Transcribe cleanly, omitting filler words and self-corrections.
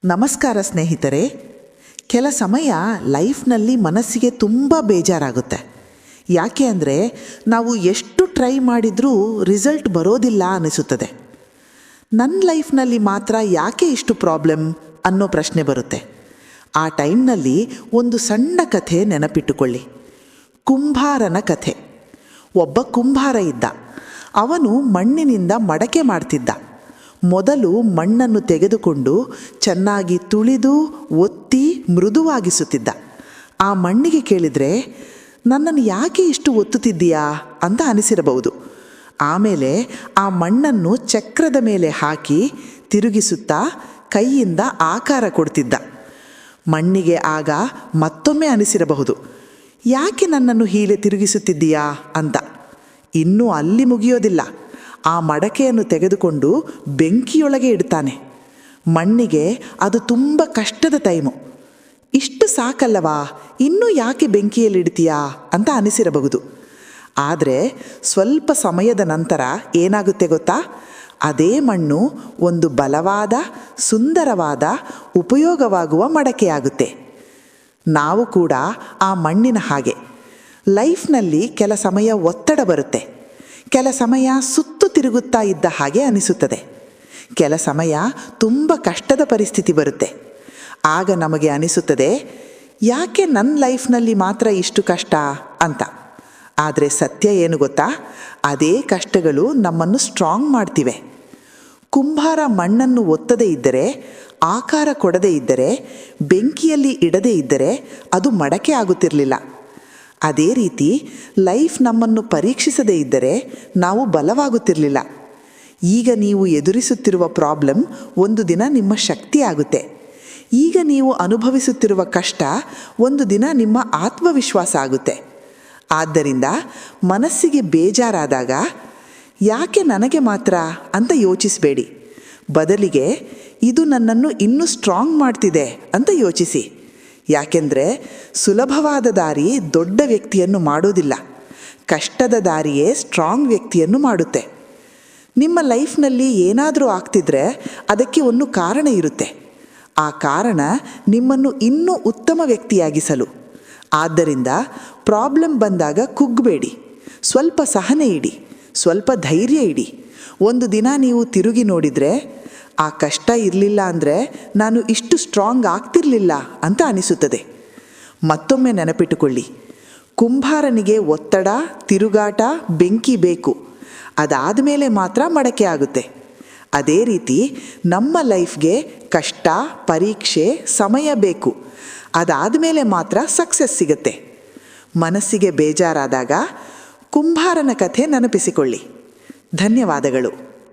ನಮಸ್ಕಾರ ಸ್ನೇಹಿತರೆ. ಕೆಲ ಸಮಯ ಲೈಫ್ನಲ್ಲಿ ಮನಸ್ಸಿಗೆ ತುಂಬ ಬೇಜಾರಾಗುತ್ತೆ. ಯಾಕೆ ಅಂದರೆ ನಾವು ಎಷ್ಟು ಟ್ರೈ ಮಾಡಿದರೂ ರಿಸಲ್ಟ್ ಬರೋದಿಲ್ಲ ಅನಿಸುತ್ತದೆ. ನನ್ನ ಲೈಫ್ನಲ್ಲಿ ಮಾತ್ರ ಯಾಕೆ ಇಷ್ಟು ಪ್ರಾಬ್ಲಮ್ ಅನ್ನೋ ಪ್ರಶ್ನೆ ಬರುತ್ತೆ. ಆ ಟೈಮ್ನಲ್ಲಿ ಒಂದು ಸಣ್ಣ ಕಥೆ ನೆನಪಿಟ್ಟುಕೊಳ್ಳಿ. ಕುಂಬಾರನ ಕಥೆ. ಒಬ್ಬ ಕುಂಬಾರ ಇದ್ದ. ಅವನು ಮಣ್ಣಿನಿಂದ ಮಡಕೆ ಮಾಡ್ತಿದ್ದ. ಮೊದಲು ಮಣ್ಣನ್ನು ತೆಗೆದುಕೊಂಡು ಚೆನ್ನಾಗಿ ತುಳಿದು ಒತ್ತಿ ಮೃದುವಾಗಿಸುತ್ತಿದ್ದ. ಆ ಮಣ್ಣಿಗೆ ಕೇಳಿದರೆ, ನನ್ನನ್ನು ಯಾಕೆ ಇಷ್ಟು ಒತ್ತುತ್ತಿದ್ದೀಯಾ ಅಂತ ಅನಿಸಿರಬಹುದು. ಆಮೇಲೆ ಆ ಮಣ್ಣನ್ನು ಚಕ್ರದ ಮೇಲೆ ಹಾಕಿ ತಿರುಗಿಸುತ್ತಾ ಕೈಯಿಂದ ಆಕಾರ ಕೊಡ್ತಿದ್ದ. ಮಣ್ಣಿಗೆ ಆಗ ಮತ್ತೊಮ್ಮೆ ಅನಿಸಿರಬಹುದು, ಯಾಕೆ ನನ್ನನ್ನು ಹೀಗೆ ತಿರುಗಿಸುತ್ತಿದ್ದೀಯಾ ಅಂತ. ಇನ್ನೂ ಅಲ್ಲಿ ಮುಗಿಯೋದಿಲ್ಲ. ಆ ಮಡಕೆಯನ್ನು ತೆಗೆದುಕೊಂಡು ಬೆಂಕಿಯೊಳಗೆ ಇಡ್ತಾನೆ. ಮಣ್ಣಿಗೆ ಅದು ತುಂಬ ಕಷ್ಟದ ಟೈಮು. ಇಷ್ಟು ಸಾಕಲ್ಲವಾ, ಇನ್ನೂ ಯಾಕೆ ಬೆಂಕಿಯಲ್ಲಿ ಇಡ್ತೀಯಾ ಅಂತ ಅನಿಸಿರಬಹುದು. ಆದರೆ ಸ್ವಲ್ಪ ಸಮಯದ ನಂತರ ಏನಾಗುತ್ತೆ ಗೊತ್ತಾ? ಅದೇ ಮಣ್ಣು ಒಂದು ಬಲವಾದ, ಸುಂದರವಾದ, ಉಪಯೋಗವಾಗುವ ಮಡಕೆಯಾಗುತ್ತೆ. ನಾವು ಕೂಡ ಆ ಮಣ್ಣಿನ ಹಾಗೆ. ಲೈಫ್ನಲ್ಲಿ ಕೆಲ ಸಮಯ ಒತ್ತಡ ಬರುತ್ತೆ. ಕೆಲ ಸಮಯ ಸುತ್ತು ತಿರುಗುತ್ತಾ ಇದ್ದ ಹಾಗೆ ಅನಿಸುತ್ತದೆ. ಕೆಲ ಸಮಯ ತುಂಬ ಕಷ್ಟದ ಪರಿಸ್ಥಿತಿ ಬರುತ್ತೆ. ಆಗ ನಮಗೆ ಅನಿಸುತ್ತದೆ, ಯಾಕೆ ನನ್ನ ಲೈಫ್ನಲ್ಲಿ ಮಾತ್ರ ಇಷ್ಟು ಕಷ್ಟ ಅಂತ. ಆದರೆ ಸತ್ಯ ಏನು ಗೊತ್ತಾ? ಅದೇ ಕಷ್ಟಗಳು ನಮ್ಮನ್ನು ಸ್ಟ್ರಾಂಗ್ ಮಾಡ್ತಿವೆ. ಕುಂಬಾರ ಮಣ್ಣನ್ನು ಒತ್ತದೇ ಇದ್ದರೆ, ಆಕಾರ ಕೊಡದೇ ಇದ್ದರೆ, ಬೆಂಕಿಯಲ್ಲಿ ಇಡದೇ ಇದ್ದರೆ ಅದು ಮಡಕೆ ಆಗುತ್ತಿರಲಿಲ್ಲ. ಅದೇ ರೀತಿ ಲೈಫ್ ನಮ್ಮನ್ನು ಪರೀಕ್ಷಿಸದೇ ಇದ್ದರೆ ನಾವು ಬಲವಾಗುತ್ತಿರಲಿಲ್ಲ. ಈಗ ನೀವು ಎದುರಿಸುತ್ತಿರುವ ಪ್ರಾಬ್ಲಮ್ ಒಂದು ದಿನ ನಿಮ್ಮ ಶಕ್ತಿ ಆಗುತ್ತೆ. ಈಗ ನೀವು ಅನುಭವಿಸುತ್ತಿರುವ ಕಷ್ಟ ಒಂದು ದಿನ ನಿಮ್ಮ ಆತ್ಮವಿಶ್ವಾಸ ಆಗುತ್ತೆ. ಆದ್ದರಿಂದ ಮನಸ್ಸಿಗೆ ಬೇಜಾರಾದಾಗ ಯಾಕೆ ನನಗೆ ಮಾತ್ರ ಅಂತ ಯೋಚಿಸಬೇಡಿ. ಬದಲಿಗೆ ಇದು ನನ್ನನ್ನು ಇನ್ನೂ ಸ್ಟ್ರಾಂಗ್ ಮಾಡ್ತಿದೆ ಅಂತ ಯೋಚಿಸಿ. ಯಾಕೆಂದರೆ ಸುಲಭವಾದ ದಾರಿ ದೊಡ್ಡ ವ್ಯಕ್ತಿಯನ್ನು ಮಾಡೋದಿಲ್ಲ. ಕಷ್ಟದ ದಾರಿಯೇ ಸ್ಟ್ರಾಂಗ್ ವ್ಯಕ್ತಿಯನ್ನು ಮಾಡುತ್ತೆ. ನಿಮ್ಮ ಲೈಫ್ನಲ್ಲಿ ಏನಾದರೂ ಆಗ್ತಿದ್ರೆ ಅದಕ್ಕೆ ಒಂದು ಕಾರಣ ಇರುತ್ತೆ. ಆ ಕಾರಣ ನಿಮ್ಮನ್ನು ಇನ್ನೂ ಉತ್ತಮ ವ್ಯಕ್ತಿಯಾಗಿಸಲು. ಆದ್ದರಿಂದ ಪ್ರಾಬ್ಲಮ್ ಬಂದಾಗ ಕುಗ್ಗಬೇಡಿ. ಸ್ವಲ್ಪ ಸಹನೆ ಇಡಿ, ಸ್ವಲ್ಪ ಧೈರ್ಯ ಇಡಿ. ಒಂದು ದಿನ ನೀವು ತಿರುಗಿ ನೋಡಿದರೆ, ಆ ಕಷ್ಟ ಇರಲಿಲ್ಲ ಅಂದರೆ ನಾನು ಇಷ್ಟು ಸ್ಟ್ರಾಂಗ್ ಆಗ್ತಿರಲಿಲ್ಲ ಅಂತ ಅನಿಸುತ್ತದೆ. ಮತ್ತೊಮ್ಮೆ ನೆನಪಿಟ್ಟುಕೊಳ್ಳಿ, ಕುಂಬಾರನಿಗೆ ಒತ್ತಡ, ತಿರುಗಾಟ, ಬೆಂಕಿ ಬೇಕು. ಅದಾದ ಮೇಲೆ ಮಾತ್ರ ಮಡಕೆ ಆಗುತ್ತೆ. ಅದೇ ರೀತಿ ನಮ್ಮ ಲೈಫ್ಗೆ ಕಷ್ಟ, ಪರೀಕ್ಷೆ, ಸಮಯ ಬೇಕು. ಅದಾದ ಮೇಲೆ ಮಾತ್ರ ಸಕ್ಸಸ್ ಸಿಗುತ್ತೆ. ಮನಸ್ಸಿಗೆ ಬೇಜಾರಾದಾಗ ಕುಂಬಾರನ ಕಥೆ ನೆನಪಿಸಿಕೊಳ್ಳಿ. ಧನ್ಯವಾದಗಳು.